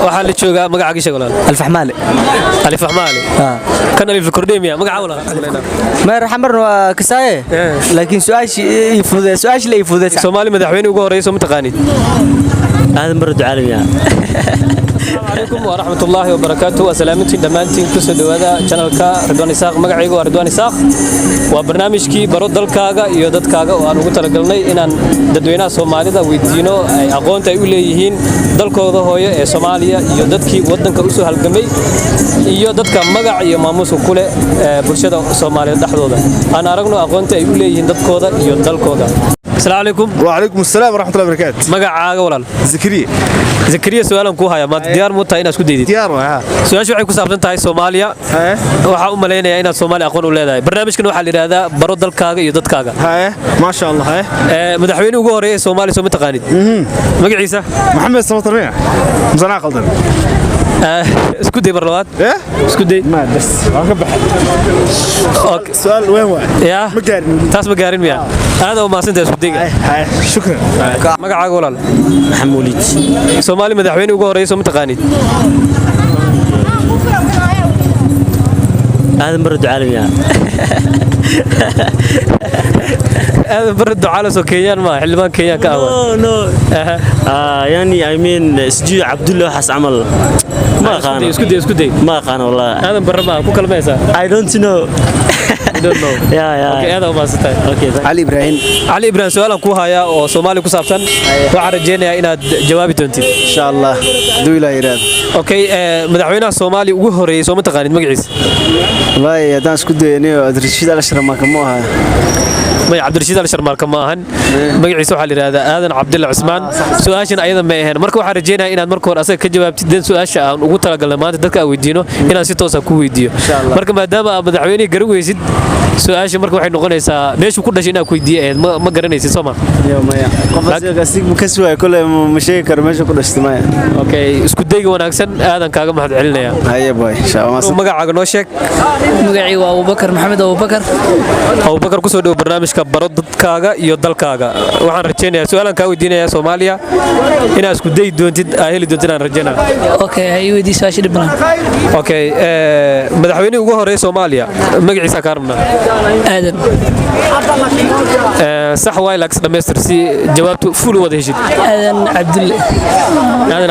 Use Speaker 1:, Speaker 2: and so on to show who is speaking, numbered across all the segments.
Speaker 1: waxaa la joogaa magacaaga sheeg walaal.
Speaker 2: الفحمالي
Speaker 1: Alifahmaali kan alif kordheemiya magaca walaal.
Speaker 2: ما رحمر كساية لكن سؤال لا يفوز
Speaker 1: Soomaali madaxweyne ugu horeeyay soo ma taqaanid.
Speaker 2: هذا مرد عالمي
Speaker 1: Assalamu alaykum wa rahmatullahi wa barakatuh. Asalaamtiin dhamaantiin ku soo dhawaada channelka Ridwan Isaaq. Magacaygu waa Ridwan Isaaq. Waa barnaamijkii baro dalkaaga iyo dadkaaga oo aan ugu talagalnay inaan dadweynaha Soomaalida weydiino ay aqoonta ay u leeyihiin dalkooda hooyo ee Soomaaliya iyo dadkii wadanka u soo halgamay iyo dadka magac iyo maamuus ku leh bulshada Soomaalida dhaxdooda. Aan aragno aqoonta ay u leeyihiin dadkooda iyo dalkooda. Assalamu alaykum.
Speaker 3: وعليكم السلام ورحمة الله وبركاته.
Speaker 1: Magacaaga walaal.
Speaker 3: زكريا.
Speaker 1: Zakariya su'aalan ku haya ma diyaar mu tahay inaad isku deydid.
Speaker 3: ديار ها.
Speaker 1: Su'aashu waxay ku saabsan tahay Soomaaliya. Waxa u maleynayaa inaad Soomaali aqoon u leedahay. Barnaamijkan waxa la yiraahdaa baro dalkaaga iyo dadkaaga.
Speaker 3: ها ما شاء الله ها.
Speaker 1: Madaxweyne ugu horeeyay Soomaaliya soo ma taqaanid. Magaciisa
Speaker 3: محمد سمطر مين؟ مصنع قلدن.
Speaker 1: isku day barlawaad.
Speaker 3: إيه؟
Speaker 1: Isku day.
Speaker 3: ما بس.
Speaker 1: Okay.
Speaker 3: سؤال وين هو؟
Speaker 1: Ya.
Speaker 3: ما قارن.
Speaker 1: Taas ma gaarin miya. Aad oo maasantahay isku dayga.
Speaker 3: هاي شكرا.
Speaker 1: Magacaaga walaal.
Speaker 2: محموليد
Speaker 1: Soomaali madaxweyne ugu horeeyay soo ma taqaanid.
Speaker 2: هذا مرد عالمي
Speaker 1: Aad bar ducaalo soo Kenyaan ma xilbaan Kenya ka ah.
Speaker 2: نو يعني I mean سجي عبد الله حس عمل ما خان
Speaker 1: Isku day.
Speaker 2: ما خان والله
Speaker 1: Aadan barra ma ku kalmaysaa.
Speaker 2: I don't know
Speaker 1: I don't know.
Speaker 2: يا
Speaker 1: Okay, aad oo maasantahay.
Speaker 2: اوكي
Speaker 3: علي إبراهيم.
Speaker 1: علي إبراهيم سؤال ku haya oo Soomaali ku saabsan waxaan rajeynayaa inaad jawaabi doontid.
Speaker 3: إن شاء الله. دويلا يراد.
Speaker 1: Okay madaxweynaha Soomaali ugu horeeyay soo ma taqaanid magaciisa.
Speaker 3: والله يا دانس كده إني أدريشيد على شر ما كموها.
Speaker 1: May Cabdirashiid Al Sharmaarka ma ahan magaciisa waxa la yiraahdaa Aadan Cabdilla Cusmaan su'aashan ayada ma ahayn marka waxaan rajeynayaa inaad marka hore asaga ka jawaabtid su'aasha aan ugu talagalnay maanta dadka aan weydiino inaan si toos ah ku weydiiyo marka maadaama aad madaxweynaha garan weysid su'aasha marka waxay noqonaysaa meeshu ku dhashay inaad ku weydiiyay ma garanaysid Soomaa
Speaker 3: يوم يا. قفص قاسيك مكسوة كل مشي كرمش كل استماع.
Speaker 1: okay isku dayga wanaagsan aadan kaaga mahad celinaya
Speaker 3: هيا باي إن شاء الله.
Speaker 1: magacaaga noo sheeg
Speaker 4: magacii waa Abubakar Maxamed
Speaker 1: Abubakar ku soo dhaw barnaamijka baro dadkaaga iyo dalkaaga waxaan rajeynayaa su'aalan ka weydiinayaa Soomaaliya inaad isku day doontid heli doontid aan rajeynayaa
Speaker 4: okay hay weydiis waa shir badan
Speaker 1: okay madaxweynaha ugu horeeyay Soomaaliya magaciisa ka rabna
Speaker 4: aadan
Speaker 1: sax way lax dhameystir si jawaabtu full wada heshid aadan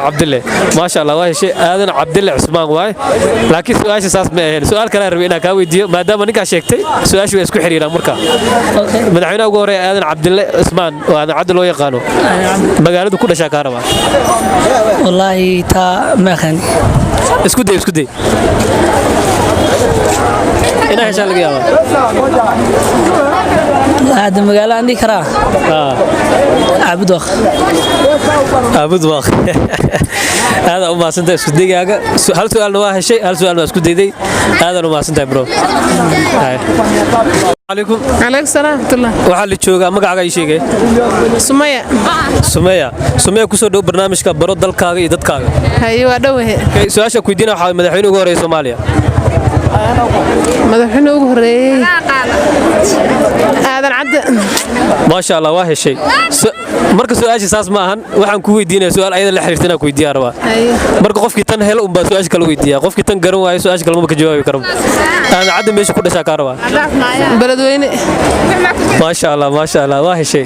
Speaker 1: Cabdille ma sha Allah waa heshay aadan Cabdille Cusmaan waay laakiin su'aasha saas ma ahayn su'aal kale rabay inaan ka weydiiyo maadaama ninka sheegtay su'aashu way isku xiriiraan marka madaxweynaha ugu horeeyay aadan Cabdille Cusmaan oo aadan Cabdille loo yaqaano magaaladu ku dhashay ka raba
Speaker 4: wallahi ta ma khan
Speaker 1: isku day ina heshaa laga yaabaa
Speaker 4: هذا مقالة عندي كراه عبد
Speaker 1: وخ هذا ما سنت اسكو ديغاغا هل سؤال نواه شيء هل سؤال ما اسكو ديدي هذا ما سنت برو عليكم
Speaker 5: السلام ورحمة الله
Speaker 1: waxaa la joogaa magacaaga ay sheegay Sumaya ku soo dhaw barnaamijka baro dalkaaga iyo dadkaaga
Speaker 5: haye waa dhawahe
Speaker 1: su'aasha ku weydiina waxa madaxweynaha ugu horeeyay Soomaaliya
Speaker 5: madaxweynaha ugu horeeyay aadan cabdi
Speaker 1: ma sha Allah waa heshay marka su'aasha saas ma ahan waxaan ku weydiinaa su'aal ayada la xiriirtana ku weydiiyaa rabaa marka qofkii tan hel baa su'aasha kala weydiiyaa qofkii tan garan waayo su'aasha kale ma ka jawaabi karo aan cadda meesha ku dhashaa ka rabaa
Speaker 5: beledweyne
Speaker 1: ma sha Allah waa heshay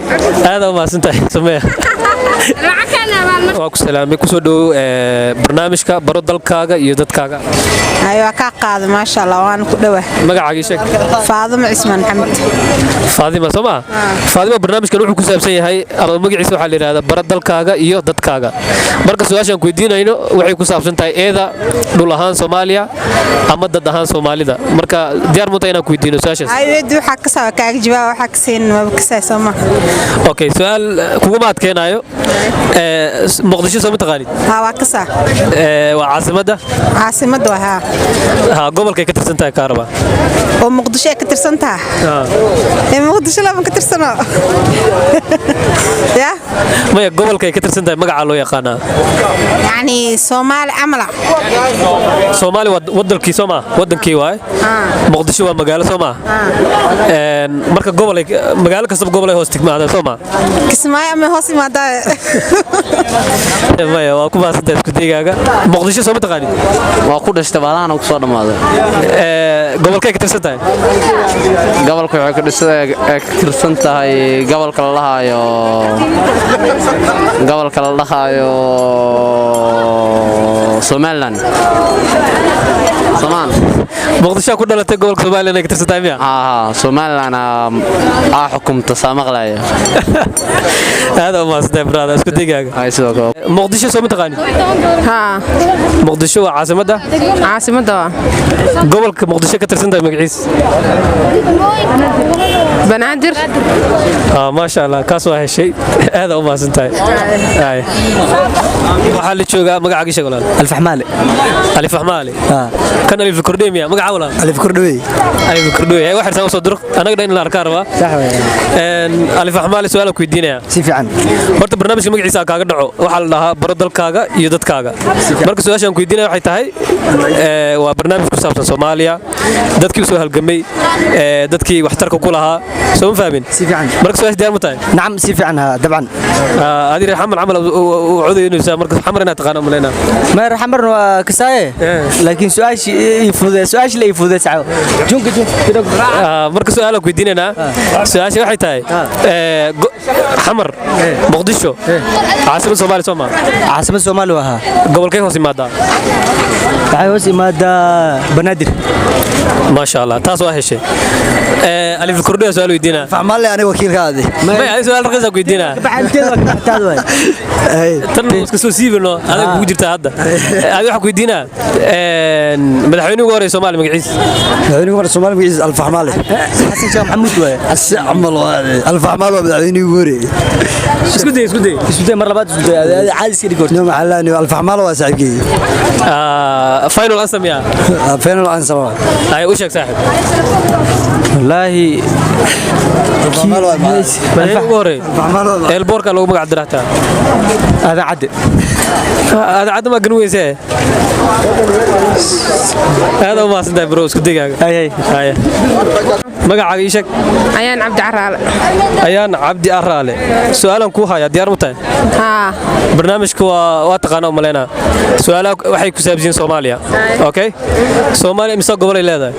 Speaker 1: aad u maasantahay Sumaya waa ku salaamay ku soo dhaw barnaamijka baro dalkaaga iyo dadkaaga
Speaker 6: ayo ka qaad ma sha Allah waan ku dhawaa
Speaker 1: magacaaga sheeg
Speaker 6: Faadimo Ismaan Maxamed
Speaker 1: Faadimo Soma Faadimo barnaamijkan wuxuu ku saabsan yahay magaciisa waxa la yiraahdaa baro dalkaaga iyo dadkaaga marka su'aashan ku weydiinayno waxay ku saabsan tahay eeda dhul ahaan Soomaaliya ama dad ahaan Soomaalida marka diyaar mu tahay inaan ku weydiino su'aashaas
Speaker 6: ayo waxa ka soo kaaga jawaab waxa ka siin ma ka Soomaa
Speaker 1: okay su'aal kugu ma adkeenayo Muqdisho soo taqaanid
Speaker 6: waa ka saa
Speaker 1: waa caasimada
Speaker 6: waa
Speaker 1: gobolka ka tirsan tahay Kaaraba
Speaker 6: oo Muqdisho ka tirsantaha muqdisho lama ka tirsano ya
Speaker 1: maya gobolkay ka tirsan tahay magaca loo yaqaanaa
Speaker 6: yani Soomaali amala
Speaker 1: Soomaali wadankii Soomaa wadankii waay muqdisho waa magaalo Soomaa marka gobolay magaalo kasta gobolay hoos tigmaada Soomaa
Speaker 6: Kismaayo ama hoos imaada
Speaker 1: maya waa ku baasantay isku deegaaga muqdisho soo mataqaani
Speaker 3: waa ku dhashtay baalahan ku soo dhamaaday
Speaker 1: gobolkay ka tirsan tahay
Speaker 3: gobolka waxay ka tirsan tahay gobolka la lahaayo Somaliland
Speaker 1: muqdisho ku dhalatay gobolka Soomaaliya ay ka tirsan tahay miya
Speaker 3: Somaliland xukumta saamaqlaya
Speaker 1: هذا ما صدق برادة اسكت دقيقة مقدشة سو متقاني
Speaker 5: ها
Speaker 1: مقدشة عاصمة قبل مقدشة كترسنت مقعيس
Speaker 5: بنادر
Speaker 1: ما شاء الله كاسو هالشيء هذا ما سنتاي هاي محل شو مقعد شغلان
Speaker 7: الفحمالي
Speaker 1: كان ألف كرديميا مقعد ولا
Speaker 7: ألف كردوي
Speaker 1: هاي واحد سوى صدرك أنا قدرنا الأركاروا ألف حمالي سؤالك ويدينا
Speaker 7: سيف عن
Speaker 1: horta barnaamijka magaciisa kaaga dhaco waxa la dhahaa baro dalkaaga iyo dadkaaga marka su'aashan ku weydiinay waxay tahay waa barnaamij ku saabsan Soomaaliya dadkii soo halgamay dadkii waxtarka ku lahaa soo fahmin
Speaker 7: سيف عن
Speaker 1: marka su'aasha diyaar ma tahay
Speaker 7: نعم سيف عنها طبعا
Speaker 1: هذه حمل عمل وعودينaysa marka xamrina taqaano maleyna
Speaker 7: ما راح امر كسايه لكن سؤال لا يفوز ساعه جونك
Speaker 1: marka su'aalaha ku weydiinayna su'aasha waxay tahay xamar muqdisho عاصمة Soomaaliya Soomaa
Speaker 7: عاصمة الصومال وها
Speaker 1: gobolkay hoos imaadaa
Speaker 7: waxay hoos imaada banaadir
Speaker 1: ما شاء الله تاس waa heshay ألف كردية سؤال ويدينا
Speaker 7: فعمال لي انا وكيلكاادي
Speaker 1: ما أي سؤال رقيق ويدينا ترى بس كسو سيبنو هذا بوجرت هذا هذا حكوا يدينا مدحوني ووري سومالي مقعيس
Speaker 7: مدحوني ووري سومالي مقعيس الفحمالي حسن شاه محمود واي عمل الفحمال مدحوني ووري
Speaker 1: اسكو دي
Speaker 7: مره بعد عادي سيدي كورت نو محلاني الفحمال waa saaxiibkii
Speaker 1: فاينل انسم يا
Speaker 7: فاينل انسم
Speaker 1: اي وشك صاحب
Speaker 7: والله الفحمال
Speaker 1: ووري البوركا لو مقعد درهتا
Speaker 7: هذا عد
Speaker 1: ما قنويسه هذا ما صدق برو اسكو دقيقه هاي magacaaga ii sheeg ayaan cabdi araale su'aalan ku haya diyaar mutahay barnaamijku waa taqaana umaleena su'aalaha waxay ku saabsan Soomaaliya okay Soomaaliya imisa gobol ay leedahay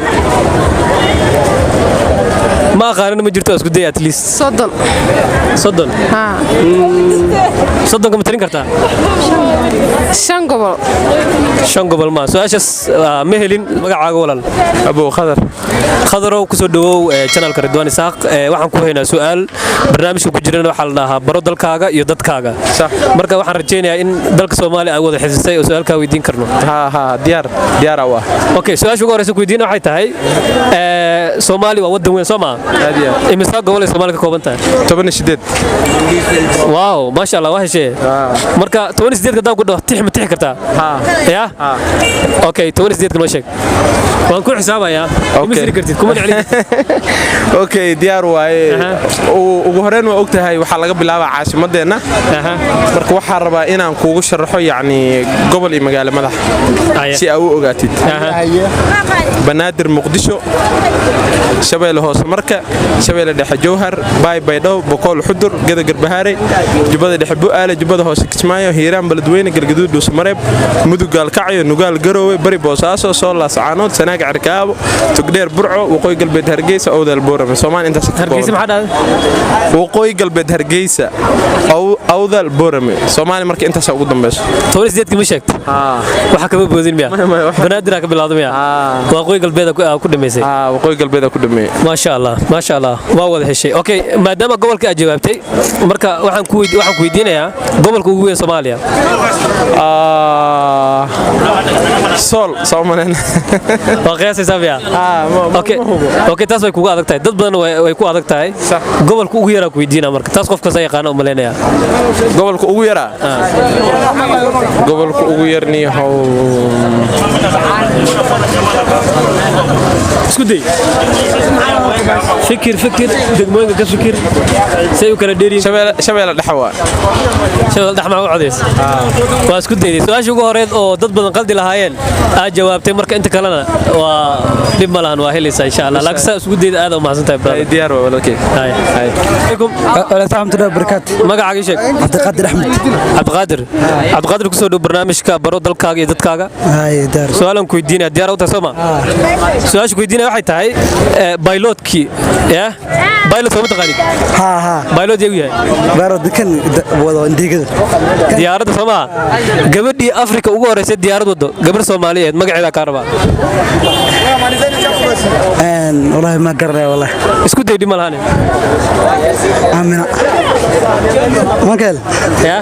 Speaker 1: ma aqaanin ma jirto isku day at least soddon soddon kama tirin kartaa shan gobol ma su'aashaas ma helin magacaaga walaal
Speaker 8: Abu
Speaker 1: khadarow ku soo dhawow channelka Ridwan Isaaq waxaan ku haynaa su'aal barnaamijka ku jirana waxa la dhahaa baro dalkaaga iyo dadkaaga marka waxaan rajeynayaa in dalka Soomaaliya ay wada xisisay oo su'aalka weydiin karno
Speaker 8: diyaar ah
Speaker 1: okay su'aasha ugu horeysa ku weydiin waxay tahay Soomaaliya waa wadan weyn Soomaa imisa gobol ay Soomaaliya ka kooban tahay
Speaker 8: 18
Speaker 1: waaw ma sha Allah waa heshay marka 18 ka daan ku dhaw tixi kartaa ya okay 18 ka noo sheeg waan ku xisaabayaa misri kartid kuma dhicin
Speaker 8: okay diyaar waaye ugu horeen waa ogtahay waxa laga bilaabaa caasimadeena marka waxa rabaa inaan kuugu sharaxo yaani gobol iyo magaalo madax si aad u ogaatid banaadir muqdisho shabeelle hoose marka shabeelle dhexe jowhar baydhabo boqol xudur gada garbahaare jubada dhexe bu'aale jubada hoose kismaayo hiiraan baladweyne galgaduud dhuusmareeb mudug gaalkacyo nugaal garoowe bari boosaaso soolaas caanood sanaag cirkaabo tugdheer burco waqooyi galbeed hargeysa awdal boorame Soomaali intaas
Speaker 1: hargeysa maxaa dhahay
Speaker 8: waqooyi galbeed hargeysa awdal boorame Soomaali marka intaas ugu dambeeyso
Speaker 1: 18 ma sheegtay waxa kaba boodin miya banaadir ka bilaawday miya waqooyi galbeed ku dhameysay
Speaker 8: waqooyi galbeed ku dhameeyay
Speaker 1: ma sha Allah waa wada heshay okay maadaama gobolka aad jawaabtay marka waxaan ku weydiinayaa gobolka ugu weyn Soomaaliya
Speaker 8: sool soo maleen
Speaker 1: waa qiyaasaysaa miya okay taas way kugu adag tahay dad badan way ku adag tahay gobolka ugu yaraa ku weydiina marka taas qof kasta yaqaan u maleynaya
Speaker 8: gobolka ugu yaraa gobolka ugu yarniyahow
Speaker 1: isku day fikir degmooyinka ka fikir say u kala dheeriin
Speaker 8: shabeelle dhexe waa
Speaker 1: shabeelle dhexe ma u codeys waa isku dayday su'aashii ugu horeed oo dad badan qaldi lahaayeen aad jawaabtay marka inta kalena waa dhib ma lahan waa helaysaa insha Allah laakiin saa isku dayday aad u mahadsantahay brother
Speaker 8: diyaar waa walaalkay
Speaker 1: alaykum
Speaker 7: alxamdulilah barakaatu
Speaker 1: magacaaga sheeg
Speaker 7: cabdiqaadir axmed
Speaker 1: cabdiqaadir ku soo dhow barnaamijka baro dalkaaga iyo dadkaaga su'aalan ku weydiinaya diyaar u tahay soo ma su'aasha ku weydiinaya waxay tahay بايلوتكي يا بايلوت ما تقاليد
Speaker 7: ها
Speaker 1: بايلوت يا
Speaker 7: بايلوت كان وضع انديكده
Speaker 1: ديارة سما قبل أفريقيا ugu horeysay diyaarad wado gabar Soomaaliyeed magaceeda ka raba
Speaker 7: والله ما قرر والله
Speaker 1: isku day dhima lahayn
Speaker 7: آمنة ما قال
Speaker 1: يا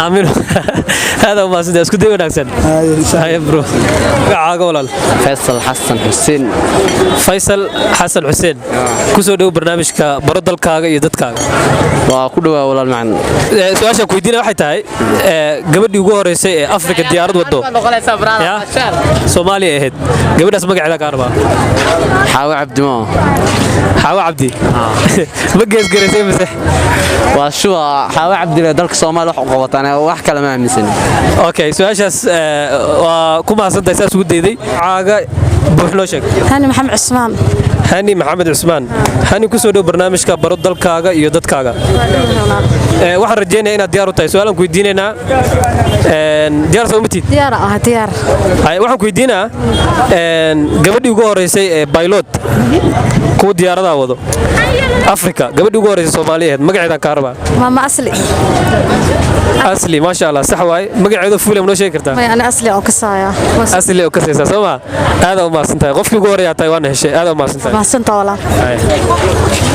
Speaker 7: آمنة
Speaker 1: هذا ما سيد isku day wanaagsan هاي برو caaga walaal Faisal Xasan Xuseen ku soo dhow barnaamijka baro dalkaaga iyo dadkaaga
Speaker 3: waa ku dhawaa walaal macna
Speaker 1: su'aasha ku weydiinay waxay tahay gabadhii ugu horeysay ee Afrika diyaarad wado ya Soomaaliya ahayd gabadhaas magaceeda ka raba
Speaker 3: Xaawa
Speaker 1: Cabdi ma geesgareysay mise
Speaker 3: waa shuwa Xaawa Cabdi dalka Soomaaliya wax u qabataan wax kale ma aaminsan
Speaker 1: okay su'aashaas waa ku mahadsantahay saas ugu dayday caaga buuxnoo sheeg
Speaker 6: hani maxamed cusmaan
Speaker 1: hani maxamed cusmaan hani ku soo dhow barnaamijka baro dalkaaga iyo dadkaaga waxaan rajeynayaa inaad diyaar u tahay su'aalan ku weydiinaynaa diyaar soo matid
Speaker 6: diyaar
Speaker 1: waxaan ku weydiinaa gabadhii ugu horeysay ee pilot kuwa diyaaradaha wado Afrika gabadhii ugu horeysay Soomaaliyeed magaceeda ka raba
Speaker 6: mama asli
Speaker 1: ma sha Allah sax waay magaceeda fuulam noo sheegi kartaa
Speaker 6: ana asli oo ka saaya
Speaker 1: asli oo ka saysa Soomaa aad u maasantahay qofkii ugu horeeyay tahay waan heshay aad u maasantahay
Speaker 6: walaal